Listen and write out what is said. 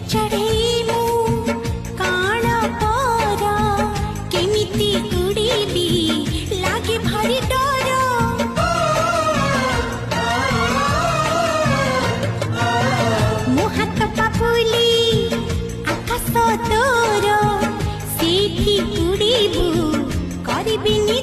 चढ़ेमु काण पर केमिति उड़ीबी लागे भारी डर मो हाथ पापुली आकाश तोर सेठी उड़ीबू करिबिनी